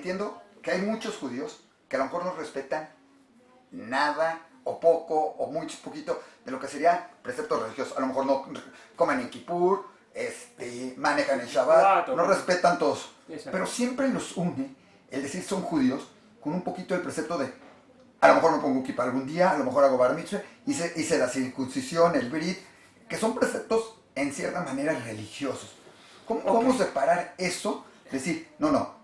entiendo que hay muchos judíos que a lo mejor no respetan nada o poco o muy poquito de lo que sería preceptos religiosos. A lo mejor no comen en Kippur, manejan en Shabbat, no respetan todos. Exacto. Pero siempre los une el decir son judíos con un poquito el precepto de a lo mejor me pongo kippah algún día, a lo mejor hago bar mitzvah, hice la circuncisión, el brit, que son preceptos en cierta manera religiosos. ¿Cómo separar eso? Decir,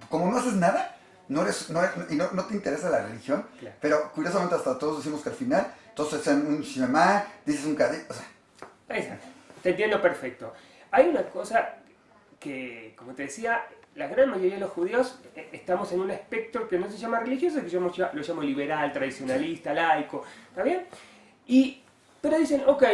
como no haces nada, no te interesa la religión, claro. Pero curiosamente hasta todos decimos que al final, todos hacen un shema, dices un kaddish, o sea. Exacto, te entiendo perfecto. Hay una cosa que, como te decía, la gran mayoría de los judíos estamos en un espectro que no se llama religioso, que yo lo llamo liberal, tradicionalista, laico, ¿está bien? Pero dicen, ok,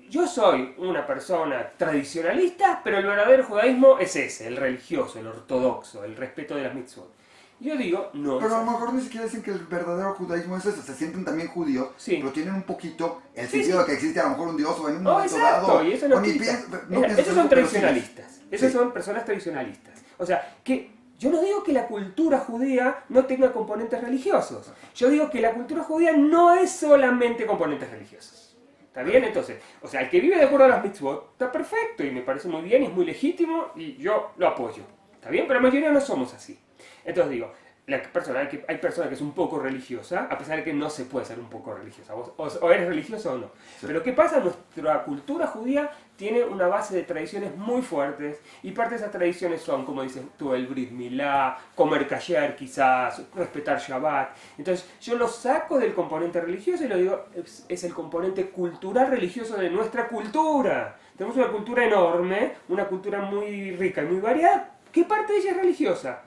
yo soy una persona tradicionalista, pero el verdadero judaísmo es ese, el religioso, el ortodoxo, el respeto de las mitzvot. Yo digo, no. Pero a lo mejor ni siquiera dicen que el verdadero judaísmo es ese, se sienten también judíos, sí. Pero tienen un poquito el sentido de que existe a lo mejor un Dios o en un momento exacto, dado. Y eso no esos son tradicionalistas, esas son personas tradicionalistas. O sea, que yo no digo que la cultura judía no tenga componentes religiosos. Yo digo que la cultura judía no es solamente componentes religiosos. ¿Está bien? Entonces, o sea, el que vive de acuerdo a las mitzvot está perfecto y me parece muy bien y es muy legítimo y yo lo apoyo. ¿Está bien? Pero la mayoría no somos así. Entonces digo, hay personas que es un poco religiosa, a pesar de que no se puede ser un poco religiosa. O eres religioso o no. Sí. Pero ¿qué pasa? Nuestra cultura judía tiene una base de tradiciones muy fuertes y parte de esas tradiciones son, como dices tú, el Brit Milá, comer kasher quizás, respetar Shabbat. Entonces yo lo saco del componente religioso y lo digo, es el componente cultural religioso de nuestra cultura. Tenemos una cultura enorme, una cultura muy rica y muy variada. ¿Qué parte de ella es religiosa?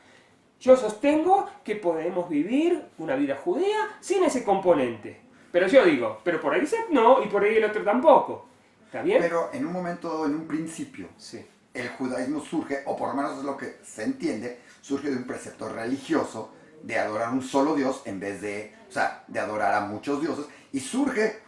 Yo sostengo que podemos vivir una vida judía sin ese componente. Pero yo digo, pero por ahí dice no y por ahí el otro tampoco. ¿Está bien? Pero en un momento, en un principio, sí. El judaísmo surge, o por lo menos es lo que se entiende, surge de un precepto religioso de adorar un solo Dios en vez de adorar a muchos dioses. Y surge,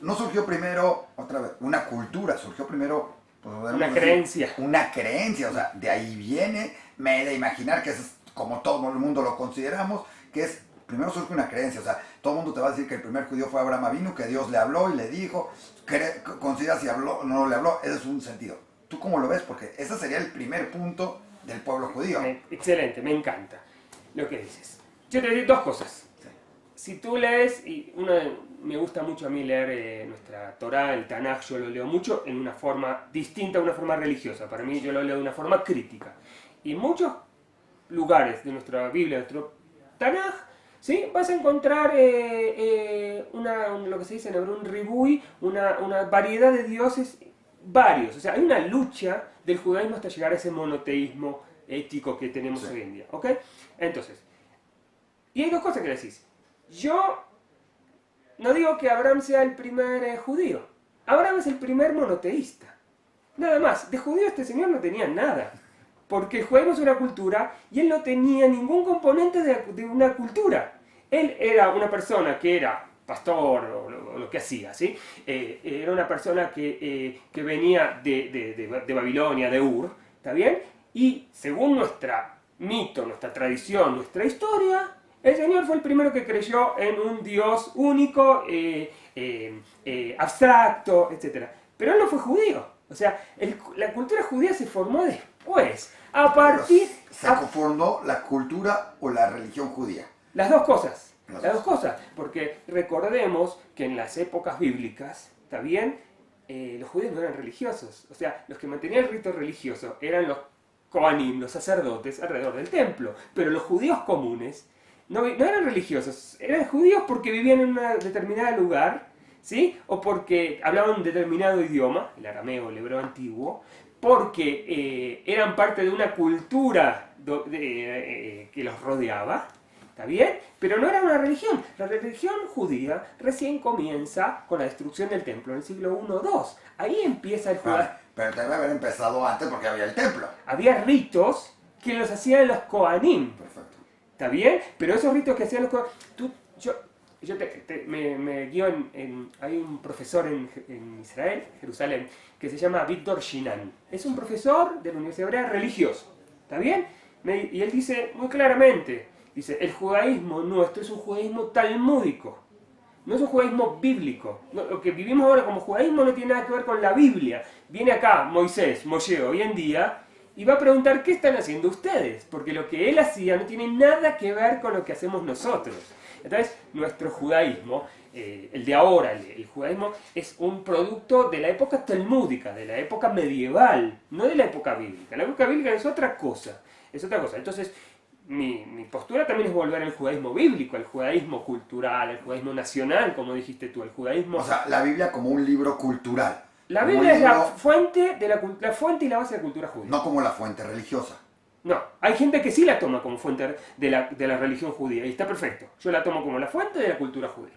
no surgió primero, otra vez, una cultura, surgió primero... una creencia. Una creencia, de ahí viene, me he de imaginar que es como todo el mundo lo consideramos, que es, primero surge una creencia, todo el mundo te va a decir que el primer judío fue Abraham Avinu, que Dios le habló y le dijo, considera si habló o no le habló, ese es un sentido. ¿Tú cómo lo ves? Porque ese sería el primer punto del pueblo judío. Excelente, me encanta lo que dices. Yo te digo dos cosas. Sí. Si tú lees, me gusta mucho a mí leer nuestra Torá, el Tanaj, yo lo leo mucho en una forma distinta, una forma religiosa. Para mí yo lo leo de una forma crítica. Y muchos lugares de nuestra Biblia, de nuestro Tanaj, ¿sí? Vas a encontrar lo que se dice en hebreo, un ribuy, una variedad de dioses, varios. O sea, hay una lucha del judaísmo hasta llegar a ese monoteísmo ético que tenemos hoy en día. ¿Ok? Entonces, y hay dos cosas que decís. Yo no digo que Abraham sea el primer judío. Abraham es el primer monoteísta. Nada más. De judío este señor no tenía nada. Porque el judaísmo es una cultura y él no tenía ningún componente de una cultura. Él era una persona que era pastor o lo que hacía, ¿sí? Era una persona que venía de Babilonia, de Ur, ¿está bien? Y según nuestra mito, nuestra tradición, nuestra historia, el Señor fue el primero que creyó en un Dios único, abstracto, etc. Pero él no fue judío. O sea, la cultura judía se formó después. A partir... ¿Se conformó la cultura o la religión judía? Las dos cosas. Las dos cosas. Porque recordemos que en las épocas bíblicas, ¿está bien? Los judíos no eran religiosos. O sea, los que mantenían el rito religioso eran los Kohanim, los sacerdotes, alrededor del templo. Pero los judíos comunes no eran religiosos. Eran judíos porque vivían en un determinado lugar, ¿sí? O porque hablaban un determinado idioma, el arameo, el hebreo antiguo, porque eran parte de una cultura que los rodeaba, ¿está bien? Pero no era una religión. La religión judía recién comienza con la destrucción del templo en el siglo I o II. Ahí empieza el judaísmo. Pero debe haber empezado antes porque había el templo. Había ritos que los hacían los Kohanim. Perfecto. ¿Está bien? Pero esos ritos que hacían los Kohanim... Yo me guío hay un profesor en Israel, Jerusalén, que se llama Víctor Shinan. Es un profesor de la Universidad Hebrea religioso. ¿Está bien? Y él dice muy claramente, Dice, el judaísmo nuestro es un judaísmo talmúdico, no es un judaísmo bíblico. Lo que vivimos ahora como judaísmo no tiene nada que ver con la Biblia. Viene acá Moisés, Moshe, hoy en día, y va a preguntar qué están haciendo ustedes, porque lo que él hacía no tiene nada que ver con lo que hacemos nosotros. Entonces, nuestro judaísmo, el de ahora, el judaísmo, es un producto de la época talmúdica, de la época medieval, no de la época bíblica. La época bíblica es otra cosa, es otra cosa. Entonces, mi postura también es volver al judaísmo bíblico, al judaísmo cultural, al judaísmo nacional, como dijiste tú, al judaísmo... O sea, la Biblia como un libro cultural. La Biblia es la fuente, la fuente y la base de la cultura judía. No como la fuente religiosa. No, hay gente que sí la toma como fuente de la religión judía, y está perfecto. Yo la tomo como la fuente de la cultura judía.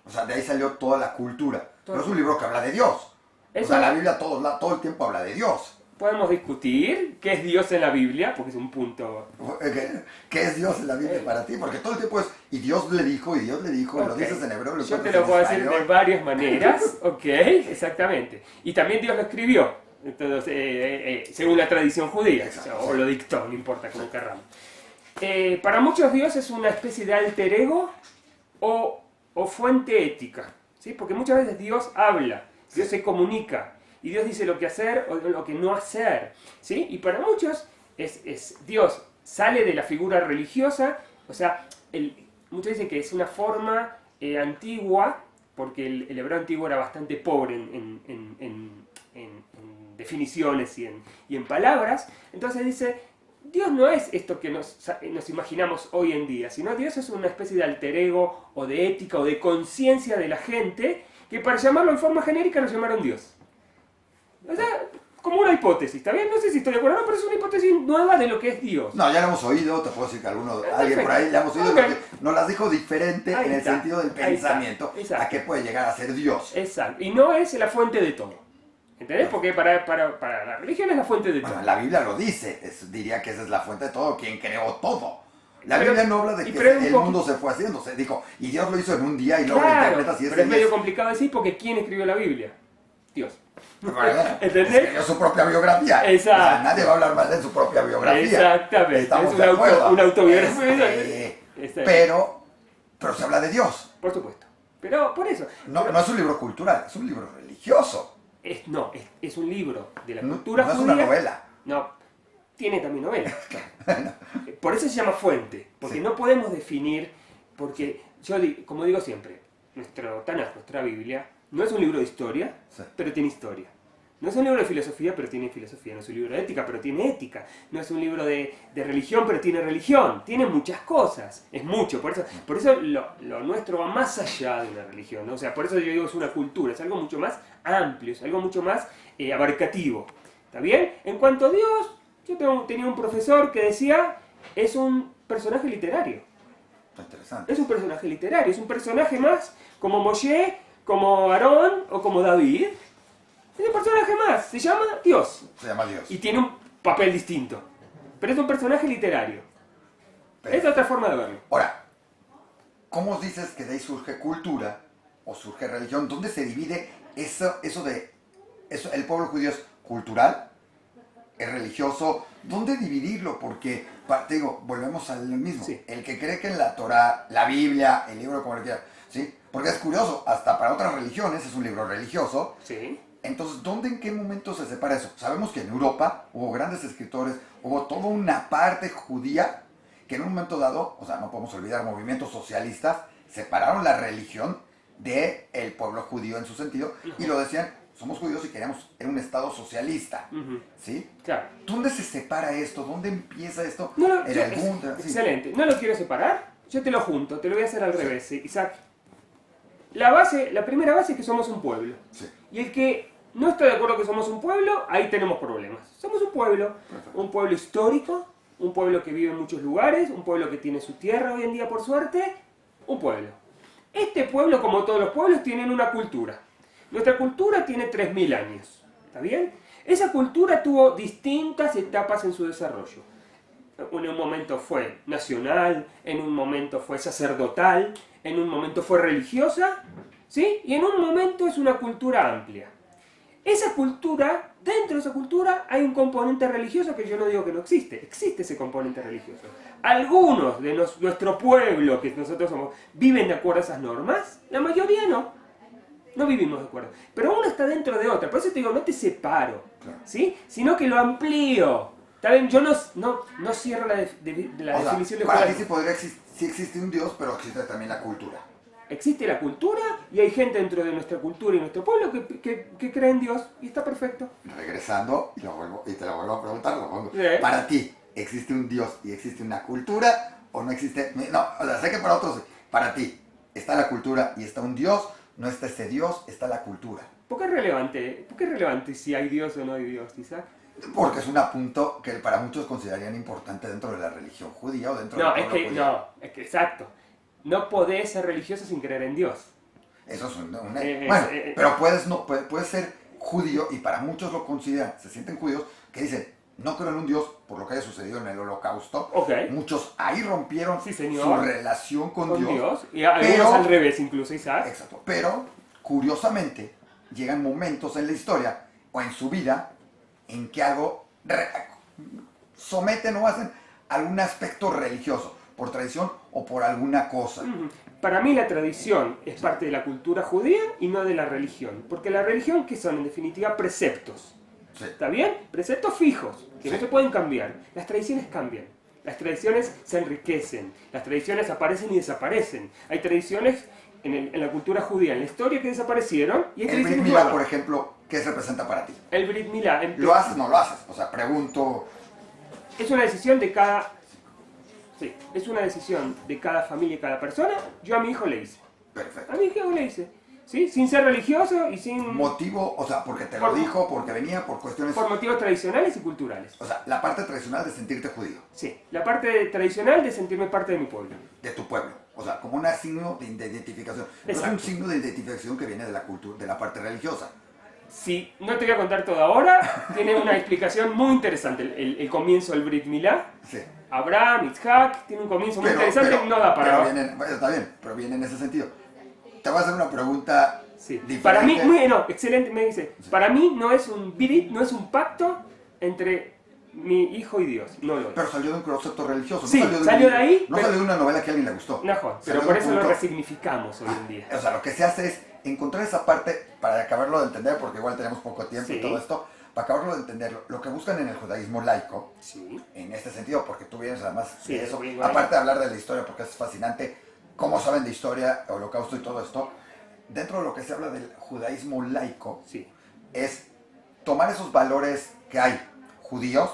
O sea, de ahí salió toda la cultura. Pero es un libro que habla de Dios. Eso, o sea, la Biblia todo el tiempo habla de Dios. Podemos discutir qué es Dios en la Biblia, porque es un punto... ¿Qué es Dios en la Biblia para ti? Porque todo el tiempo es, y Dios le dijo, y lo dices en hebreo, Yo te lo puedo decir de varias maneras, ok, exactamente. Y también Dios lo escribió, entonces, según la tradición judía, o lo dictó, no importa cómo querramos. Para muchos Dios es una especie de alter ego o fuente ética, ¿sí? Porque muchas veces Dios habla, Dios se comunica, y Dios dice lo que hacer o lo que no hacer, ¿sí? Y para muchos Dios sale de la figura religiosa, o sea, muchos dicen que es una forma antigua, porque el hebreo antiguo era bastante pobre en definiciones y en palabras, entonces dice, Dios no es esto que nos imaginamos hoy en día, sino Dios es una especie de alter ego, o de ética, o de conciencia de la gente, que para llamarlo en forma genérica lo llamaron Dios. O sea, como una hipótesis, ¿está bien? No sé si estoy de acuerdo, no, pero es una hipótesis nueva de lo que es Dios. No, ya lo hemos oído, te puedo decir que alguien por ahí ya hemos oído, porque nos las dijo diferente en el sentido del pensamiento, a qué puede llegar a ser Dios. Exacto, y no es la fuente de todo. ¿Entendés? Porque para la religión es la fuente de todo. Bueno, la Biblia lo dice, diría que esa es la fuente de todo, quien creó todo. La Biblia no habla de que el mundo se fue haciendo, se dijo, y Dios lo hizo en un día y luego lo interpreta si es. Pero es medio complicado decir porque ¿quién escribió la Biblia? Dios. ¿Entendés? Escribió su propia biografía. Exacto. O sea, nadie va a hablar mal de su propia biografía. Exactamente. Estamos es de acuerdo. Una autobiografía. Pero se habla de Dios. Por supuesto. Pero por eso. No es un libro cultural, es un libro religioso. Es un libro de la cultura judía. No es una novela. No, tiene también novela. Por eso se llama fuente, porque no podemos definir, porque yo, como digo siempre, nuestro Tanaj, nuestra Biblia, no es un libro de historia, pero tiene historia. No es un libro de filosofía, pero tiene filosofía. No es un libro de ética, pero tiene ética. No es un libro de religión, pero tiene religión. Tiene muchas cosas. Es mucho. Por eso lo nuestro va más allá de una religión, ¿no? O sea, por eso yo digo es una cultura. Es algo mucho más amplio, es algo mucho más abarcativo. ¿Está bien? En cuanto a Dios, yo tenía un profesor que decía, es un personaje literario. Interesante. Es un personaje literario. Es un personaje más como Moshe, como Aarón o como David. Es un personaje más, se llama Dios. Se llama Dios. Y tiene un papel distinto. Pero es un personaje literario. Es otra forma de verlo. Ahora, ¿cómo dices que de ahí surge cultura o surge religión? ¿Dónde se divide eso el pueblo judío es cultural? ¿Es religioso? ¿Dónde dividirlo? Porque, te digo, volvemos al mismo. Sí. El que cree que en la Torah, la Biblia, el libro como le quiera, ¿sí? Porque es curioso, hasta para otras religiones es un libro religioso. Sí. Entonces, ¿en qué momento se separa eso? Sabemos que en Europa hubo grandes escritores, hubo toda una parte judía que en un momento dado, o sea, no podemos olvidar, movimientos socialistas separaron la religión del pueblo judío en su sentido y lo decían, somos judíos y queríamos un estado socialista, ¿sí? Claro. ¿Dónde se separa esto? ¿Dónde empieza esto? Excelente. ¿No lo quiero separar? Yo te lo junto, te lo voy a hacer al revés, Isaac. La primera base es que somos un pueblo. Sí. Y el que no está de acuerdo que somos un pueblo, ahí tenemos problemas. Somos un pueblo. Perfecto. Un pueblo histórico, un pueblo que vive en muchos lugares, un pueblo que tiene su tierra hoy en día por suerte, un pueblo. Este pueblo, como todos los pueblos, tienen una cultura. Nuestra cultura tiene 3000 años. ¿Está bien? Esa cultura tuvo distintas etapas en su desarrollo. En un momento fue nacional, en un momento fue sacerdotal, en un momento fue religiosa, ¿sí? Y en un momento es una cultura amplia. esa cultura, dentro de esa cultura hay un componente religioso que yo no digo que no existe. Existe ese componente religioso. Algunos de nuestro pueblo, que nosotros somos, viven de acuerdo a esas normas. La mayoría no. No vivimos de acuerdo. Pero uno está dentro de otra. Por eso te digo, no te separo. ¿Sí? Sino que lo amplío. ¿Está bien? Yo no cierro la definición de para ti judaísmo. sí existe un Dios, pero existe también la cultura. Existe la cultura y hay gente dentro de nuestra cultura y nuestro pueblo que cree en Dios y está perfecto. Regresando, y te lo vuelvo a preguntar, Sí. para ti, ¿existe un Dios y existe una cultura o no existe? No, o sea, sé que para otros, para ti, está la cultura y está un Dios, no está ese Dios, está la cultura. ¿Por qué es relevante? ¿Por qué es relevante si hay Dios o no hay Dios, Isaac? Porque es un apunto que para muchos considerarían importante dentro de la religión judía o dentro del pueblo judío. No, es que exacto. No podés ser religioso sin creer en Dios. Eso es pero puedes ser judío y para muchos lo consideran, se sienten judíos, que dicen, no creo en un Dios por lo que haya sucedido en el Holocausto. Okay. Muchos ahí rompieron su relación con Dios. Y algunos al revés, incluso, Isaac. Exacto. Pero, curiosamente, llegan momentos en la historia o en su vida en que algo someten o hacen algún aspecto religioso, por tradición o por alguna cosa. Para mí la tradición es parte de la cultura judía y no de la religión. Porque la religión, ¿qué son? En definitiva, preceptos. Sí. ¿Está bien? Preceptos fijos, que no se pueden cambiar. Las tradiciones cambian. Las tradiciones se enriquecen. Las tradiciones aparecen y desaparecen. Hay tradiciones en la cultura judía, en la historia, que desaparecieron. Y hay el Brit Milá, por ejemplo, ¿qué representa para ti? El Brit Milá. ¿Lo haces o no lo haces? O sea, pregunto... Es una decisión de cada... Sí, es una decisión de cada familia y cada persona. Yo a mi hijo le hice. Perfecto. A mi hijo le hice. ¿Sí? Sin ser religioso y sin... Motivo, o sea, porque te lo dijo, porque venía, por cuestiones... Por motivos tradicionales y culturales. O sea, la parte tradicional de sentirte judío. Sí, la parte tradicional de sentirme parte de mi pueblo. De tu pueblo. O sea, como un signo de identificación. No es un signo de identificación que viene de la cultura, de la parte religiosa. Sí, no te voy a contar todo ahora. Tiene una explicación muy interesante. El comienzo del Brit Milá. Sí. Abraham, Isaac, tiene un comienzo muy interesante. No da para... Está bien, pero viene en ese sentido. Te voy a hacer una pregunta diferente. Para mí, excelente, me dice. Sí. Para mí no es un Brit, no es un pacto entre mi hijo y Dios. No lo es. Pero salió de un concepto religioso. Sí, no salió de ahí. No salió de una novela que a alguien le gustó. No, pero por eso lo resignificamos hoy en día. O sea, lo que se hace es encontrar esa parte para acabarlo de entender, porque igual tenemos poco tiempo y todo esto. Para acabarlo de entender, lo que buscan en el judaísmo laico, en este sentido, porque tú vienes además de eso, aparte de hablar de la historia, porque es fascinante, cómo saben de historia, holocausto y todo esto, dentro de lo que se habla del judaísmo laico, es tomar esos valores que hay judíos,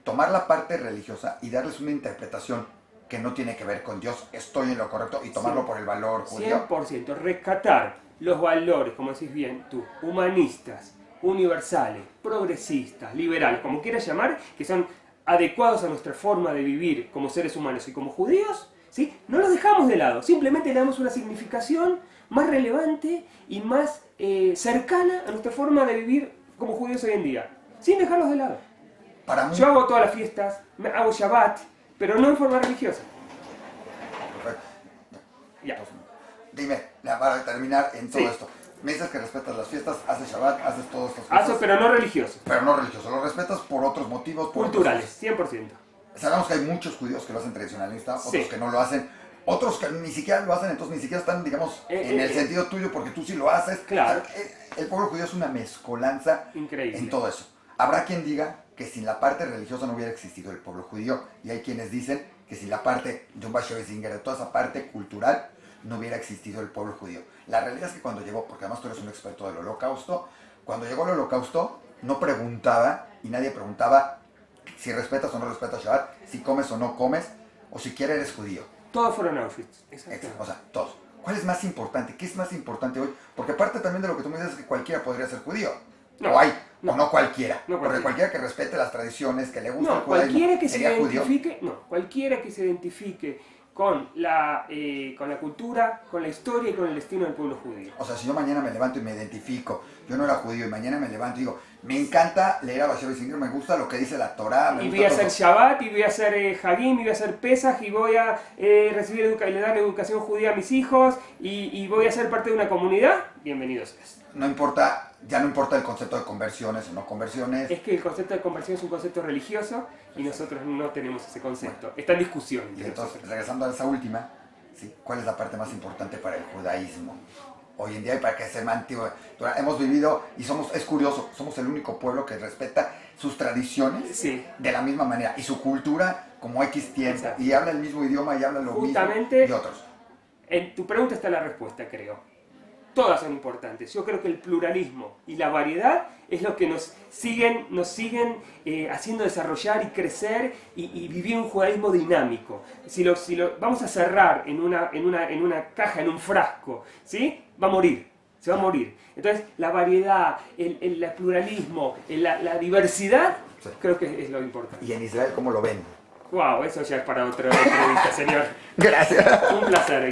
tomar la parte religiosa y darles una interpretación que no tiene que ver con Dios, estoy en lo correcto, y tomarlo por el valor judío. 100%, rescatar los valores, como decís bien tú, humanistas, universales, progresistas, liberales, como quieras llamar, que son adecuados a nuestra forma de vivir como seres humanos y como judíos, ¿sí? No los dejamos de lado, simplemente le damos una significación más relevante y más cercana a nuestra forma de vivir como judíos hoy en día, sin dejarlos de lado. Yo hago todas las fiestas, hago Shabbat, pero no en forma religiosa. Perfecto. Ya. Dime, para terminar en todo esto. Me dices que respetas las fiestas, haces Shabbat, haces todas estas cosas. Pero no religioso. Pero no religioso, lo respetas por otros motivos. Culturales, 100%. Sabemos que hay muchos judíos que lo hacen tradicionalista, otros que no lo hacen, otros que ni siquiera lo hacen, entonces ni siquiera están, digamos, en el sentido tuyo porque tú sí lo haces. Claro. O sea, el pueblo judío es una mezcolanza increíble en todo eso. Habrá quien diga que sin la parte religiosa no hubiera existido el pueblo judío, y hay quienes dicen que sin la parte de un Basinger, de toda esa parte cultural, no hubiera existido el pueblo judío. La realidad es que cuando llegó, porque además tú eres un experto del holocausto, cuando llegó el holocausto no preguntaba, y nadie preguntaba si respetas o no respetas Shabbat, si comes o no comes, o siquiera eres judío. Todos fueron Auschwitz. O sea, todos. ¿Cuál es más importante? ¿Qué es más importante hoy? Porque parte también de lo que tú me dices es que cualquiera podría ser judío. No, o hay, o no cualquiera. Porque cualquiera que respete las tradiciones, que le guste el judaísmo, sería judío. Cualquiera que se identifique con la cultura, con la historia y con el destino del pueblo judío. O sea, si yo mañana me levanto y me identifico, yo no era judío, y mañana me levanto y digo, me encanta leer a Basinger Singer, me gusta lo que dice la Torá, y voy a hacer Shabbat, y voy a hacer Hagim, y voy a hacer Pesach, y voy a recibir y le dar educación judía a mis hijos, y voy a ser parte de una comunidad, bienvenidos seas. No importa ya no importa el concepto de conversiones o no conversiones. Es que el concepto de conversión es un concepto religioso y nosotros no tenemos ese concepto. Está en discusión. Y entonces, regresando a esa última, ¿sí? ¿Cuál es la parte más importante para el judaísmo hoy en día y para que se mantenga? Hemos vivido y es curioso, somos el único pueblo que respeta sus tradiciones de la misma manera y su cultura como X tiempo. Exacto. Y habla el mismo idioma y habla lo justamente, mismo y otros. En tu pregunta está la respuesta, creo. Todas son importantes. Yo creo que el pluralismo y la variedad es lo que nos siguen haciendo desarrollar y crecer y vivir un judaísmo dinámico. Si lo vamos a cerrar en una caja, en un frasco, ¿sí? Va a morir, se va a morir. Entonces, la variedad, el pluralismo, la diversidad, sí, creo que es lo importante. ¿Y en Israel cómo lo ven? Wow, eso ya es para otra entrevista, señor. Gracias. Un placer.